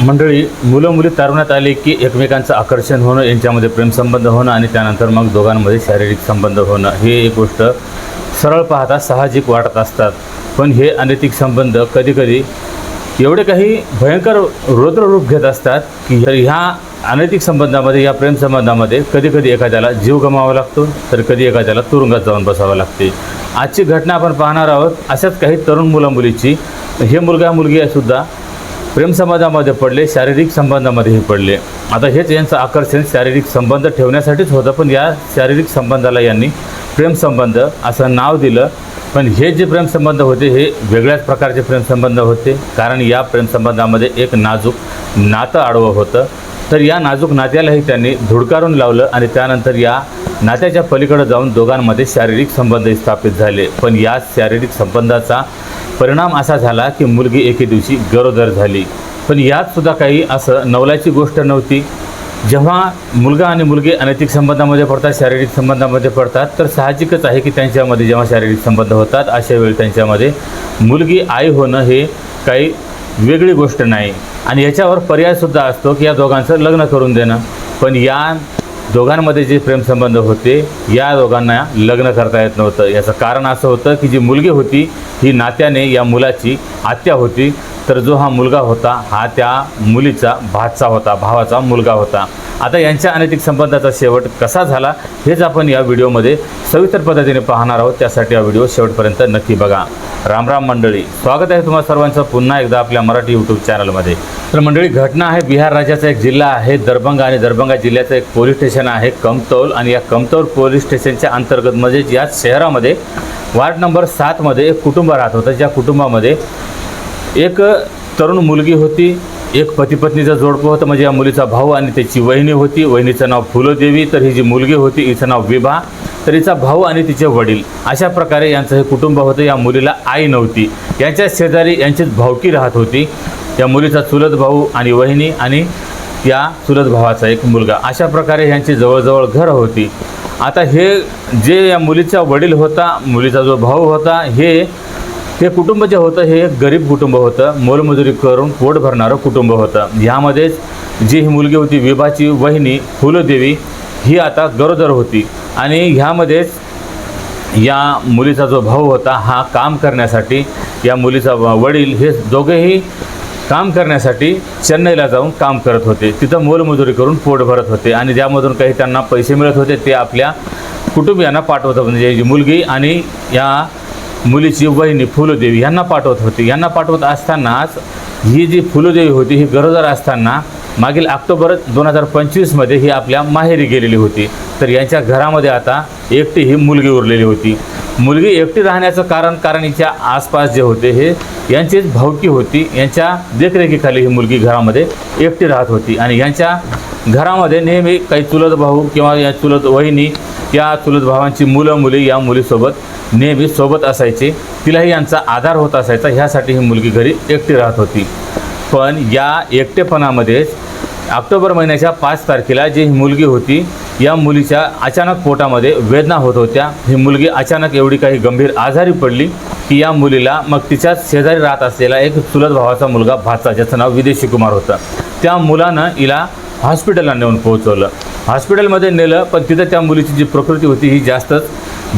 मंडळी, मुलं मुली तारुण्यात आले की एकमेकांचं आकर्षण होणं, यांच्यामध्ये प्रेमसंबंध होणं आणि त्यानंतर मग दोघांमध्ये शारीरिक संबंध होणं, हे एक गोष्ट सरळ पाहता साहजिक वाटत असतात. पण हे अनैतिक संबंध कधीकधी एवढे काही भयंकर रौद्ररूप घेत असतात की ह्या अनैतिक संबंधामध्ये, या प्रेमसंबंधामध्ये कधीकधी एखाद्याला जीव गमावा लागतो, तर कधी एखाद्याला तुरुंगात जाऊन बसावं लागते. आजची घटना आपण पाहणार आहोत अशाच काही तरुण मुलामुलीची. हे मुलगा मुलगी सुद्धा प्रेमसंबंधामध्ये पडले, शारीरिक संबंधामध्येही पडले. आता हेच यांचं आकर्षण शारीरिक संबंध ठेवण्यासाठीच होतं, पण या शारीरिक संबंधाला यांनी प्रेमसंबंध असं नाव दिलं. पण हे जे प्रेमसंबंध होते हे वेगळ्याच प्रकारचे प्रेमसंबंध होते, कारण या प्रेमसंबंधामध्ये एक नाजूक नातं आडवं होतं. तर या नाजूक नात्यालाही त्यांनी धुडकारून लावलं आणि त्यानंतर या नात्याच्या पलीकडे जाऊन दोघांमध्ये शारीरिक संबंध स्थापित झाले. पण या शारीरिक संबंधाचा परिणाम असा झाला की मुलगी एके दिवशी गरोदर झाली. पण यातसुद्धा काही असं नवलाची गोष्ट नव्हती. जेव्हा मुलगा आणि मुलगी अनैतिक संबंधामध्ये पडतात, शारीरिक संबंधामध्ये पडतात, तर साहजिकच आहे की त्यांच्यामध्ये जेव्हा शारीरिक संबंध होतात अशा वेळी त्यांच्यामध्ये मुलगी आई होणं हे काही वेगळी गोष्ट नाही. आणि याच्यावर पर्यायसुद्धा असतो की या दोघांचं लग्न करून देणं. पण या दोघांमध्ये जे प्रेमसंबंध होते, या दोघांना लग्न करता येत नव्हतं. याचं कारण असं होतं की जी मुलगी होती ही नात्याने या मुलाची आत्या होती, तर जो हा मुलगा होता हा त्या मुलीचा भाचा होता, भावाचा मुलगा होता. आता यांच्या अनैतिक संबंधाचा शेवट कसा झाला हेच आपण या व्हिडिओमध्ये सविस्तर पद्धतीने पाहणार आहोत. त्यासाठी हा व्हिडिओ शेवटपर्यंत नक्की बघा. राम राम मंडळी, स्वागत आहे तुम्हा सर्वांचं पुन्हा एकदा आपल्या मराठी यूट्यूब चॅनलमध्ये. तर मंडळी, घटना आहे बिहार राज्याचा एक जिल्हा आहे दरभंगा, आणि दरभंगा जिल्ह्याचं एक पोलीस स्टेशन आहे कमतौल. आणि या कमतौल पोलीस स्टेशनच्या अंतर्गत म्हणजे या शहरामध्ये वार्ड नंबर 7 मध्ये एक कुटुंब राहत होतं. ज्या कुटुंबामध्ये एक तरुण मुलगी होती, एक पती पत्नीचं जोडपं होतं, म्हणजे या मुलीचा भाऊ आणि त्याची वहिनी होती. वहिनीचं नाव फुलोदेवी, तर ही जी मुलगी होती हिचं नाव विभा, तर हिचा भाऊ आणि तिचे वडील, अशा प्रकारे यांचं हे कुटुंब होतं. या मुलीला आई नव्हती. यांच्या शेजारी यांचीच भावकी राहत होती. या मुलीचा चुलत भाऊ आणि वहिनी आणि या चुलत भावाचा एक मुलगा, अशा प्रकारे यांची जवळजवळ घरं होती. आता हे जे या मुलीचा वडील होता, मुलीचा जो भाऊ होता, हे कुटुंब जे होतं हे एक गरीब कुटुंब होतं, मोलमजुरी करून पोट भरणारं कुटुंब होतं. ह्यामध्येच जी ही मुलगी होती विभाची वहिनी फुलोदेवी, ही आता गरोदर होती. आणि ह्यामध्येच या मुलीचा जो भाऊ होता हा काम करण्यासाठी, या मुलीचा वडील हे दोघेही काम करण्यासाठी चेन्नईला जाऊन काम करत होते. तिथं मोलमजुरी करून पोट भरत होते आणि ज्यामधून काही त्यांना पैसे मिळत होते ते आपल्या कुटुंबियांना पाठवत होते. म्हणजे जी मुलगी आणि या मुलीची वहिनी फुलोदेवी यांना पाठवत होती. यांना पाठवत असतानाच ही जी फुलोदेवी होती ही गरोदर असताना मागील ऑक्टोबर 2025 ही आपल्या माहेरी गेलेली होती. तर यांच्या घरामध्ये आता एकटी ही मुलगी उरलेली होती. मुलगी एकटी राहण्याचं कारण हिच्या आसपास जे होते हे यांचीच भावकी होती. यांच्या देखरेखीखाली ही मुलगी घरामध्ये एकटी राहत होती. आणि यांच्या घरामध्ये नेहमी काही चुलत भाऊ किंवा या चुलत वहिनी, या चुलत भावांची मुलं मुली या मुलीसोबत नेहमी सोबत असायचे. तिलाही यांचा आधार होत असायचा. ह्यासाठी ही मुलगी घरी एकटी राहत होती. पण या एकटेपणामध्येच ऑक्टोबर महिन्याच्या 5 तारखेला जी ही मुलगी होती, या मुलीच्या अचानक पोटामध्ये वेदना होत होत्या. ही मुलगी अचानक एवढी काही गंभीर आजारी पडली की या मुलीला मग तिच्याच शेजारी राहत असलेला एक चुलत भावाचा मुलगा भाचा, ज्याचं नाव विदेशी कुमार होतं, त्या मुलानं हिला हॉस्पिटलला नेऊन पोहोचवलं. हॉस्पिटलमध्ये नेलं, पण तिथं त्या मुलीची जी प्रकृती होती ही जास्तच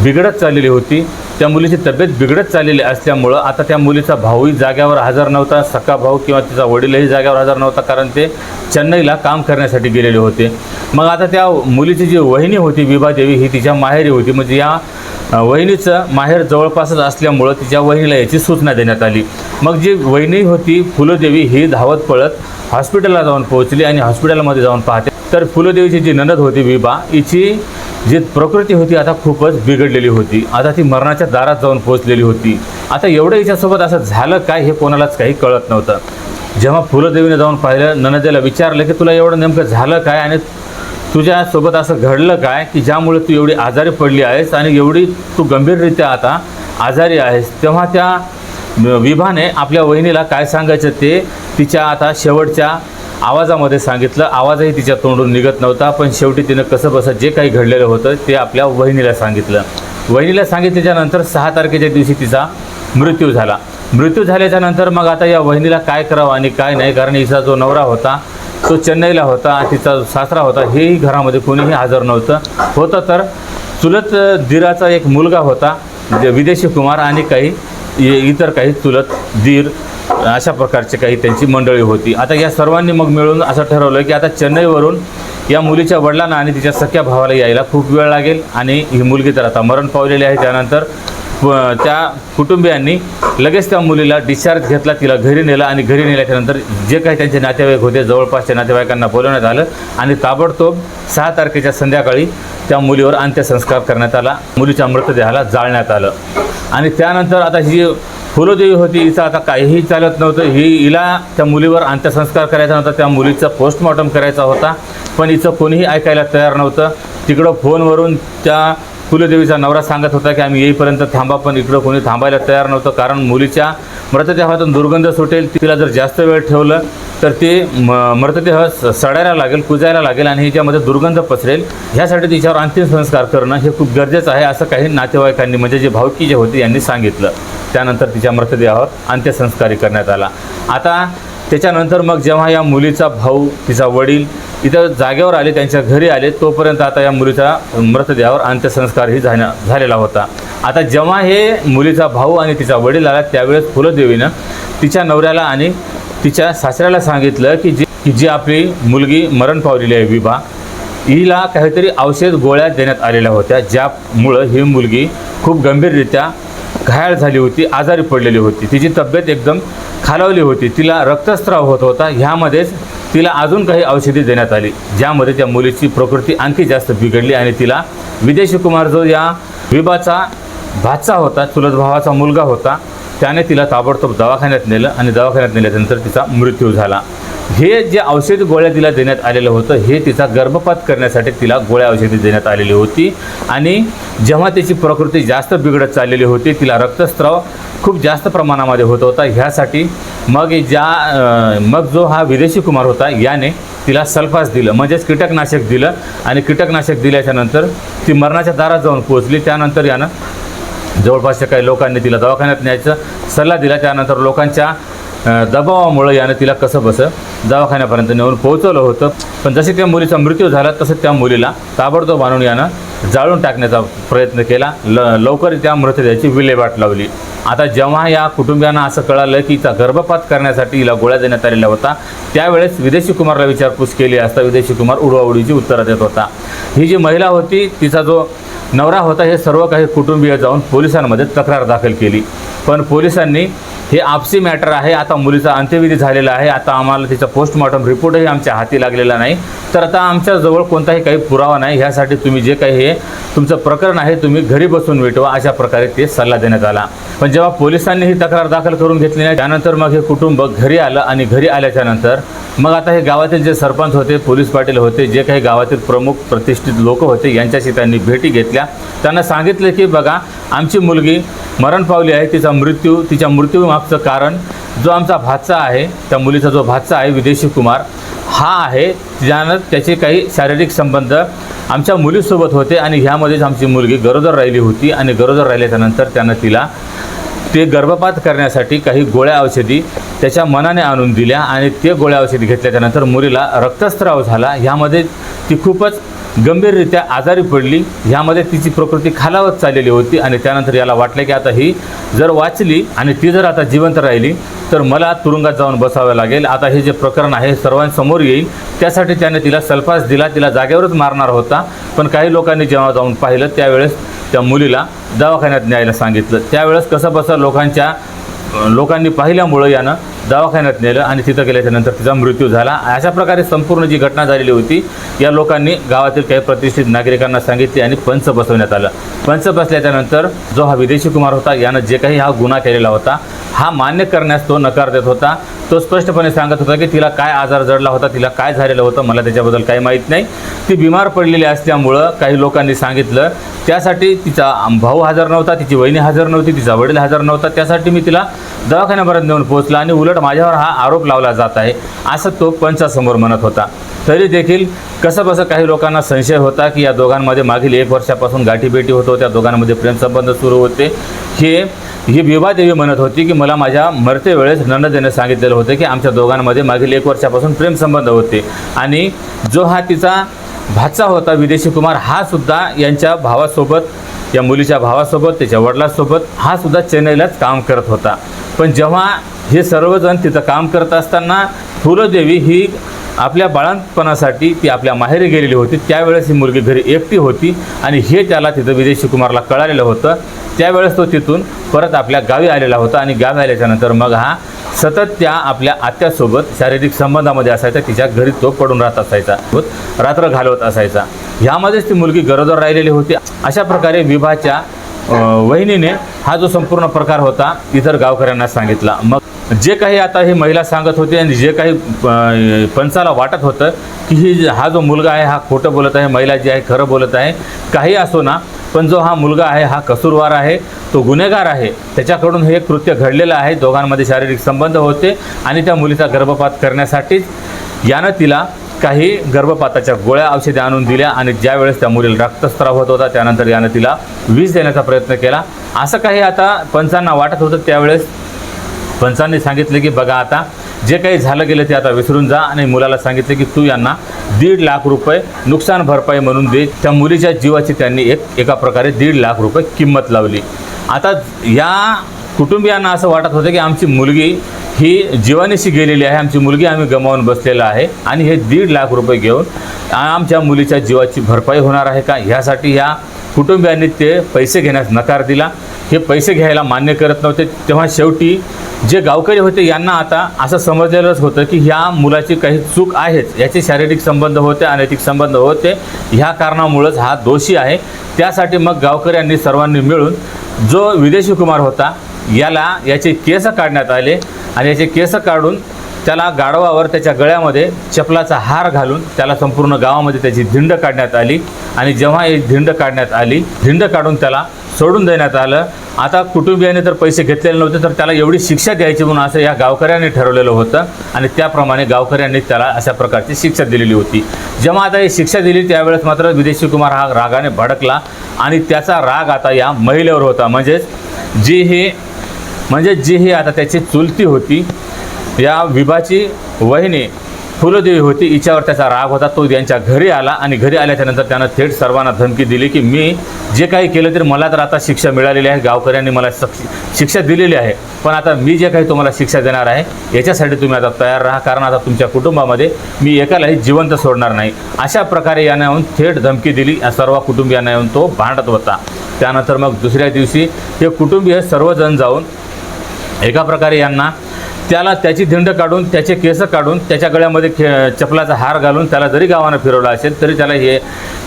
बिघडत चाललेली होती. त्या मुलीची तब्येत बिघडत चाललेली असल्यामुळं आता त्या मुलीचा भाऊही जाग्यावर हजर नव्हता, सख्खा भाऊ किंवा तिचा वडीलही जाग्यावर हजर नव्हता, कारण ते चेन्नईला काम करण्यासाठी गेलेले होते. मग आता त्या मुलीची जी वहिनी होती विभादेवी ही तिच्या माहेरी होती. म्हणजे या वहिनीचं माहेर जवळपासच असल्यामुळं तिच्या वहिनीला याची सूचना देण्यात आली. मग जी वहिनी होती फुलोदेवी ही धावत पळत हॉस्पिटलला जाऊन पोहोचली आणि हॉस्पिटलमध्ये जाऊन पाहते तर फुलोदेवीची जी नणद होती विभा, हिची जी प्रकृती होती आता खूपच बिघडलेली होती. आता ती मरणाच्या दारात जाऊन पोहोचलेली होती. आता एवढं हिच्यासोबत असं झालं काय हे कोणालाच काही कळत नव्हतं. जेव्हा फुलोदेवीने जाऊन पाहिलं, नणदेला विचारलं की तुला एवढं नेमकं झालं काय आणि तुझ्यासोबत असं घडलं काय की ज्यामुळे तू एवढी आजारी पडली आहेस आणि एवढी तू गंभीररित्या आता आजारी आहेस. तेव्हा त्या विभाने आपल्या वहिनीला काय सांगायचं ते तिच्या आता शेवटच्या आवाजामध्ये सांगितलं. आवाजही तिच्या तोंडून निघत नव्हता, पण शेवटी तिनं कसं बसं जे काही घडलेलं होतं ते आपल्या वहिनीला सांगितलं. वहिनीला सांगितल्याच्यानंतर 6 तारखेच्या दिवशी तिचा मृत्यू झाला. मृत्यू झाल्याच्या नंतर मग आता या वहिनीला काय करावं आणि काय नाही, कारण हिचा जो नवरा होता तो चेन्नईला होता, तिचा सासरा होता, हेही घरामध्ये कोणीही हजर होतं तर चुलत दीराचा एक मुलगा होता विदेशी कुमार आणि काही इतर काही चुलत दीर, अशा प्रकारचे काही त्यांची मंडळी होती. आता या सर्वांनी मग मिळून असं ठरवलं की आता चेन्नईवरून या मुलीच्या वडिलांना आणि तिच्या सख्या भावाला यायला खूप वेळ लागेल आणि ही मुलगी तर आता मरण पावलेली आहे. त्यानंतर त्या कुटुंबियांनी लगेच त्या मुलीला डिस्चार्ज घेतला, तिला घरी नेलं आणि घरी नेल्याच्यानंतर जे काही त्यांचे नातेवाईक होते जवळपासच्या नातेवाईकांना बोलवण्यात आलं आणि ताबडतोब 6 तारखेच्या संध्याकाळी त्या मुलीवर अंत्यसंस्कार करण्यात आला. मुलीच्या मृतदेहाला जाळण्यात आलं आणि त्यानंतर आता ही फुलोदेवी होती, हिचं आता काहीही चालत नव्हतं. हिला त्या मुलीवर अंत्यसंस्कार करायचा नव्हता, त्या मुलीचा पोस्टमॉर्टम करायचा होता, पण हिचं कोणीही ऐकायला तयार नव्हतं. तिकडं फोनवरून त्या फुलोदेवीचा नवरा सांगत होता की आम्ही येईपर्यंत थांबा, पण इकडं कोणी थांबायला तयार नव्हतं, कारण मुलीच्या मृतदेहातून दुर्गंध सुटेल. तिला जर जास्त वेळ ठेवलं तर ते मृतदेह सडायला लागेल, कुजायला लागेल आणि हिच्यामध्ये दुर्गंध पसरेल. ह्यासाठी तिच्यावर अंतिम संस्कार करणं हे खूप गरजेचं आहे, असं काही नातेवाईकांनी म्हणजे जे भावकी जे होते यांनी सांगितलं. त्यानंतर तिच्या मृतदेहावर अंत्यसंस्कार करण्यात आला. आता त्याच्यानंतर मग जेव्हा या मुलीचा भाऊ, तिचा वडील इथं जागेवर आले, त्यांच्या घरी आले, तोपर्यंत आता या मुलीचा मृतदेहावर अंत्यसंस्कारही झालेला होता. आता जेव्हा हे मुलीचा भाऊ आणि तिचा वडील आला त्यावेळेस फुलोदेवीनं तिच्या नवऱ्याला आणि तिच्या सासऱ्याला सांगितलं की जी आपली मुलगी मरण पावलेली आहे विभा, हिला काहीतरी औषध गोळ्या देण्यात आलेल्या होत्या, ज्यामुळं ही मुलगी खूप गंभीररित्या घायाळ झाली होती, आजारी पडलेली होती, तिची तब्येत एकदम खालावली होती, तिला रक्तस्राव होत होता. ह्यामध्येच तिला अजून काही औषधी देण्यात आली, ज्यामध्ये त्या मुलीची प्रकृती आणखी जास्त बिघडली आणि तिला विदेशी कुमार जो या विभाचा भाचा होता, चुलत भावाचा मुलगा होता, त्याने तिला ताबडतोब दवाखान्यात नेलं आणि दवाखान्यात नेल्यानंतर तिचा मृत्यू झाला. हे जे औषध गोळ्या तिला देण्यात आलेलं होतं हे तिचा गर्भपात करण्यासाठी तिला गोळ्या औषधी देण्यात आलेली होती आणि जेव्हा तिची प्रकृती जास्त बिघडत चाललेली होती, तिला रक्तस्राव खूप जास्त प्रमाणामध्ये होत होता, ह्यासाठी मग जो हा विदेशी कुमार होता याने तिला सल्फास दिलं, म्हणजेच कीटकनाशक दिलं आणि कीटकनाशक दिल्याच्यानंतर ती मरणाच्या दारात जाऊन पोहोचली. त्यानंतर यानं जवळपासच्या काही लोकांनी तिला दवाखान्यात न्यायचा सल्ला दिला. त्यानंतर लोकांच्या दबावामुळे यानं तिला कसं बसं दवाखान्यापर्यंत नेऊन पोहोचवलं होतं. पण जसे त्या मुलीचा मृत्यू झाला तसं त्या मुलीला ताबडतोब आणून यानं जाळून टाकण्याचा प्रयत्न केला. लवकर त्या मृतदेहाची विल्हेवाट लावली. आता जेव्हा या कुटुंबियांना असं कळालं की तिचा गर्भपात करण्यासाठी हिला गोळ्या देण्यात आलेला होता, त्यावेळेस विदेशी कुमारला विचारपूस केली असता विदेशी कुमार उडवाउडीची उत्तरं देत होता. ही जी महिला होती, तिचा जो नवरा होता, हे सर्व काही कुटुंबीय जाऊन पोलिसांमध्ये तक्रार दाखल केली. पण पोलिसांनी हे आपसी मॅटर आहे, आता मुलीचा अंत्यविधी झालेला आहे, आता आम्हाला तिचा पोस्टमॉर्टम रिपोर्टही आमच्या हाती लागलेला नाही, तर आता आमच्याजवळ कोणताही काही पुरावा नाही, ह्यासाठी तुम्ही जे काही हे तुमचं प्रकरण आहे तुम्ही घरी बसून मिटवा, अशा प्रकारे ते सल्ला देण्यात आला. पण जेव्हा पोलिसांनी ही तक्रार दाखल करून घेतली नाही, त्यानंतर मग हे कुटुंब घरी आलं आणि घरी आल्याच्यानंतर मग आता हे गावातील जे सरपंच होते, पोलीस पाटील होते, जे काही गावातील प्रमुख प्रतिष्ठित लोक होते, यांच्याशी त्यांनी भेटी घेतल्या. त्यांना सांगितलं की बघा, आमची मुलगी मरण पावली आहे, तिच्या मृत्यूमागचं कारण जो आमचा भाचा आहे, त्या मुलीचा जो भाचा आहे विदेशी कुमार हा आहे, ज्यानं त्याचे काही शारीरिक संबंध आमच्या मुलीसोबत होते आणि ह्यामध्येच आमची मुलगी गरोदर राहिली होती आणि गरोदर राहिल्याच्यानंतर त्यानं तिला ते गर्भपात करण्यासाठी काही गोळ्या औषधी त्याच्या मनाने आणून दिल्या आणि ते गोळ्या औषधी घेतल्याच्यानंतर मुलीला रक्तस्राव झाला. ह्यामध्ये ती खूपच गंभीररित्या आजारी पडली. ह्यामध्ये तिची प्रकृती खालावत चाललेली होती आणि त्यानंतर याला वाटलं की आता ही जर वाचली आणि ती जर आता जिवंत राहिली तर मला तुरुंगात जाऊन बसावं लागेल. आता हे जे प्रकरण आहे सर्वांसमोर येईल, त्यासाठी त्याने तिला सल्फास दिला. तिला जागेवरच मारणार होता, पण काही लोकांनी जेव्हा जाऊन पाहिलं त्यावेळेस त्या मुलीला दवाखान्यात न्यायला सांगितलं. त्यावेळेस कसं बसं लोकांनी पाहिल्यामुळं यानं दवाखान्यात नेलं आणि तिथं गेल्याच्यानंतर तिचा मृत्यू झाला. अशा प्रकारे संपूर्ण जी घटना झालेली होती, या लोकांनी गावातील काही प्रतिष्ठित नागरिकांना सांगितले आणि पंच बसवण्यात आलं. पंच बसल्याच्यानंतर जो हा विदेशी कुमार होता, यानं जे काही हा गुन्हा केलेला होता हा मान्य करण्यास तो नकार देत होता. तो स्पष्टपणे सांगत होता की तिला काय आजार जडला होता, तिला काय झालेलं होतं, मला त्याच्याबद्दल काही माहीत नाही. ती बिमार पडलेली असल्यामुळं काही लोकांनी सांगितलं, त्यासाठी तिचा भाऊ हजर नव्हता, तिची वहिनी हजर नव्हती, तिचा वडील हजर नव्हता, त्यासाठी मी तिला दवाखान्यापर्यंत नेऊन पोहोचला आणि उलट माझ्यावर हा आरोप लावला जात आहे, असं तो पंचासमोर म्हणत होता. तरी देखील कसं बसं काही लोकांना संशय होता की या दोघांमध्ये मागील 1 वर्षापासून गाठीभेटी होत होत्या, दोघांमध्ये प्रेमसंबंध सुरू होते. हे ही विभादेवी म्हणत होती की मला माझ्या मरते वेळेस नणंदेने सांगितलेलं होतं की आमच्या दोघांमध्ये मागील 1 वर्षापासून प्रेमसंबंध होते आणि जो हा तिचा भाचा होता विदेशी कुमार, हा सुद्धा यांच्या भावासोबत, या मुलीच्या भावासोबत, त्याच्या वडिलांसोबत हा सुद्धा चेन्नईलाच काम करत होता. पण जेव्हा हे सर्वजण तिथं काम करत असताना फुलदेवी ही आपल्या बाळंतपणासाठी ती आपल्या माहेरी गेलेली होती. त्यावेळेस ही मुलगी घरी एकटी होती आणि हे त्याला तिथं विदेशी कुमारला कळालेलं होतं. त्यावेळेस तो तिथून परत आपल्या गावी आलेला होता आणि गावी आल्याच्यानंतर मग हा सतत त्या आपल्या आत्यासोबत शारीरिक संबंधामध्ये असायचा. तिच्या घरी तो पडून राहत असायचा, रात्र घालवत असायचा. ह्यामध्येच ती मुलगी गरोदर राहिलेली होती. अशा प्रकारे विभाच्या वहिनीने हा जो संपूर्ण प्रकार होता इतर गावकऱ्यांना सांगितला. मग जे काही आता ही महिला सांगत होती आणि जे काही पंचाला वाटत होतं की हा जो मुलगा आहे हा खोटं बोलत आहे, महिला जी आहे खरं बोलत आहे, काही असो ना, पण जो हा मुलगा आहे हा कसूरवार आहे, तो गुन्हेगार आहे, त्याच्याकडून हे कृत्य घडलेलं आहे. दोघांमध्ये शारीरिक संबंध होते आणि त्या मुलीचा गर्भपात करण्यासाठीच यानं तिला काही गर्भपाताच्या गोळ्या औषधे आणून दिल्या आणि ज्यावेळेस त्या मुलीला रक्तस्राव होत होता त्यानंतर यानं तिला विष देण्याचा प्रयत्न केला. असं काही आता पंचांना वाटत होतं. त्यावेळेस पंचांनी सांगितले की बघा आता जे काही झालं गेलं ते आता विसरून जा आणि मुलाला सांगितले की तू यांना 1.5 लाख रुपये नुकसान भरपाई म्हणून दे. त्या मुलीच्या जीवाची त्यांनी एका प्रकारे 1.5 लाख रुपये किंमत लावली. आता या कुटुंबियांना असं वाटत होतं की आमची मुलगी ही जीवानीशी गेलेली आहे, आमची मुलगी आम्ही गमावून बसलेला आहे आणि हे 1.5 लाख रुपये घेऊन आमच्या मुलीच्या जीवाची भरपाई होणार आहे का, ह्यासाठी ह्या कुटुंबियांनी ते पैसे घेण्यास नकार दिला. हे पैसे घ्यायला मान्य करत नव्हते. तेव्हा शेवटी जे गावकरी होते यांना आता असं समजलेलंच होतं की ह्या मुलाची काही चूक आहेच, याचे शारीरिक संबंध होते, अनैतिक संबंध होते, ह्या कारणामुळंच हा दोषी आहे. त्यासाठी मग गावकऱ्यांनी सर्वांनी मिळून जो विदेशी कुमार होता याचे केस काढण्यात आले आणि याचे केस काढून त्याला गाढवावर त्याच्या गळ्यामध्ये चपलाचा हार घालून त्याला संपूर्ण गावामध्ये त्याची धिंड काढण्यात आली आणि जेव्हा ही धिंड काढण्यात आली, धिंड काढून त्याला सोडून देण्यात आलं. आता कुटुंबियांनी तर पैसे घेतलेले नव्हते तर त्याला एवढी शिक्षा द्यायची म्हणून असं या गावकऱ्यांनी ठरवलेलं होतं आणि त्याप्रमाणे गावकऱ्यांनी त्याला अशा प्रकारची शिक्षा दिलेली होती. जेव्हा आता ही शिक्षा दिली त्यावेळेस मात्र विदेशी कुमार हा रागाने भडकला आणि त्याचा राग आता या महिलेवर होता. जी ही आता त्याची चुलती होती, या विभाची वहिनी फुलदेवी होती, हिच्यावर त्याचा राग होता. तो यांच्या घरी आला आणि घरी आल्याच्यानंतर त्यानं थेट सर्वांना धमकी दिली की मी जे काही केलं तर मला तर आता शिक्षा मिळालेली आहे, गावकऱ्यांनी मला शिक्षा दिलेली आहे, पण आता मी जे काही तुम्हाला शिक्षा देणार आहे याच्यासाठी तुम्ही आता तयार राहा, कारण आता तुमच्या कुटुंबामध्ये मी एकालाही जिवंत सोडणार नाही. अशा प्रकारे यानं येऊन थेट धमकी दिली. सर्व कुटुंबियांना येऊन तो भांडत होता. त्यानंतर मग दुसऱ्या दिवशी हे कुटुंबीय सर्वजण जाऊन एका प्रकारे यांना त्याची धिंड काढून, त्याचे केस काढून, त्याच्या गळ्यामध्ये चपलाचा हार घालून त्याला जरी गावानं फिरवलं असेल तरी त्याला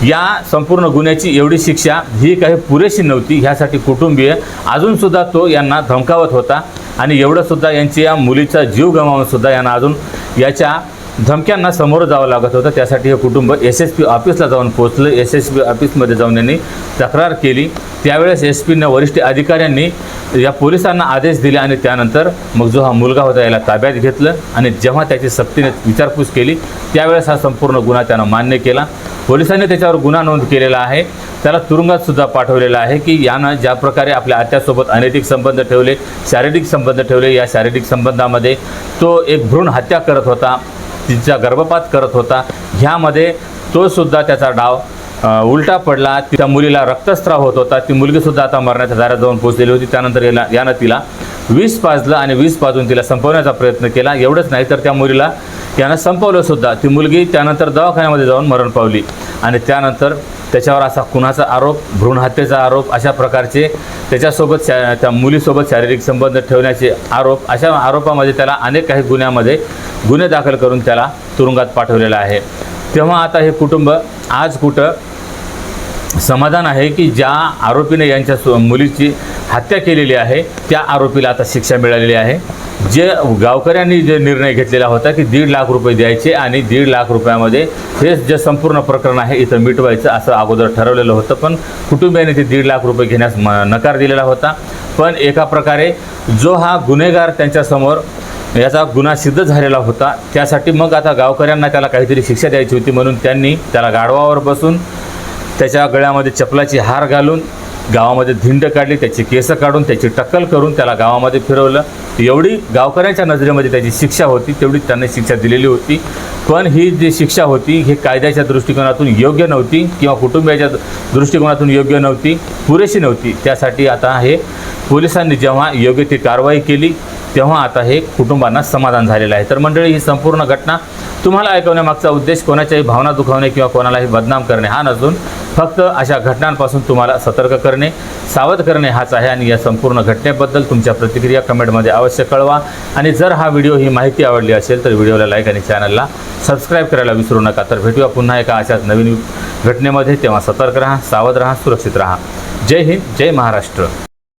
या संपूर्ण गुन्ह्याची एवढी शिक्षा ही काही पुरेशी नव्हती. ह्यासाठी कुटुंबीय अजूनसुद्धा तो यांना धमकावत होता आणि एवढंसुद्धा यांची या मुलीचा जीव गमावूनसुद्धा यांना अजून याच्या धमक्यांना सामोरं जावं लागत होतं. त्यासाठी हे कुटुंब SSP ऑफिसला जाऊन पोहोचलं. SSP ऑफिसमध्ये जाऊन यांनी तक्रार केली. त्यावेळेस SP वरिष्ठ अधिकाऱ्यांनी या पोलिसांना आदेश दिले आणि त्यानंतर मग जो हा मुलगा होता याला ताब्यात घेतलं आणि जेव्हा त्याची सक्तीने विचारपूस केली त्यावेळेस हा संपूर्ण गुन्हा त्यानं मान्य केला. पोलिसांनी त्याच्यावर गुन्हा नोंद केलेला आहे. त्याला तुरुंगातसुद्धा पाठवलेलं आहे की यानं ज्या प्रकारे आपल्या आत्यासोबत अनैतिक संबंध ठेवले, शारीरिक संबंध ठेवले, या शारीरिक संबंधामध्ये तो एक भ्रूण हत्या करत होता, तिचा गर्भपात करत होता. ह्यामध्ये तो सुद्धा त्याचा डाव उलटा पडला. त्या मुलीला रक्तस्राव होत होता. ती मुलगीसुद्धा आता मरण्याच्या दारात जाऊन पोहोचलेली होती. त्यानंतर यानं तिला विष पाजलं आणि विष पाजून तिला संपवण्याचा प्रयत्न केला. एवढंच नाही तर त्या मुलीला यानं संपवलंसुद्धा. ती मुलगी त्यानंतर दवाखान्यामध्ये जाऊन मरण पावली आणि त्यानंतर त्याच्यावर असा खुनाचा आरोप, भ्रूण हत्येचा आरोप, अशा प्रकारचे त्याच्यासोबत त्या मुलीसोबत शारीरिक संबंध ठेवण्याचे आरोप, अशा आरोपामध्ये त्याला अनेक काही गुन्हे दाखल करून त्याला तुरुंगात पाठवलेलं आहे. तेव्हा आता हे कुटुंब आज कुठं समाधान आहे की ज्या आरोपीने यांच्या मुलीची हत्या केलेली आहे त्या आरोपीला आता शिक्षा मिळालेली आहे. जे गावकऱ्यांनी जे निर्णय घेतलेला होता की 1.5 लाख रुपये द्यायचे आणि 1.5 लाख रुपयामध्ये हे जे संपूर्ण प्रकरण आहे इथं मिटवायचं असं अगोदर ठरवलेलं होतं, पण कुटुंबियांनी ते 1.5 लाख रुपये घेण्यास नकार दिलेला होता. पण एका प्रकारे जो हा गुन्हेगार त्यांच्यासमोर याचा गुन्हा सिद्ध झालेला होता त्यासाठी मग आता गावकऱ्यांना त्याला काहीतरी शिक्षा द्यायची होती म्हणून त्यांनी त्याला गाढवावर बसून त्याच्या गळ्यामध्ये चपलाची हार घालून गावामध्ये धिंड काढली, त्याची केस काढून त्याची टक्कल करून त्याला गावामध्ये फिरवलं. एवढी गावकऱ्यांच्या नजरेमध्ये त्याची शिक्षा होती, तेवढी त्यांना शिक्षा दिलेली होती. पण ही जी शिक्षा होती ही कायद्याच्या दृष्टिकोनातून योग्य नव्हती किंवा कुटुंबियाच्या दृष्टिकोनातून योग्य नव्हती, पुरेशी नव्हती. त्यासाठी आता हे पोलिसांनी जेव्हा योग्य ती कारवाई केली तेव्हा आता हे कुटुंबांना समाधान झालेलं आहे. तर मंडळी, ही संपूर्ण घटना तुम्हाला ऐकवण्यामागचा उद्देश कोणाच्याही भावना दुखावणे किंवा कोणालाही बदनाम करणे हा नसून फक्त अशा घटनांपासून तुम्हाला सतर्क करणे, सावध करणे हाच आहे. आणि या संपूर्ण घटनेबद्दल तुमच्या प्रतिक्रिया कमेंटमध्ये अवश्य कळवा. आणि जर हा व्हिडिओ, ही माहिती आवडली असेल तर व्हिडिओला लाईक आणि चॅनलला सबस्क्राईब करायला विसरू नका. तर भेटूया पुन्हा एका अशाच नवीन घटनेमध्ये. तेव्हा सतर्क राहा, सावध राहा, सुरक्षित राहा. जय हिंद, जय महाराष्ट्र.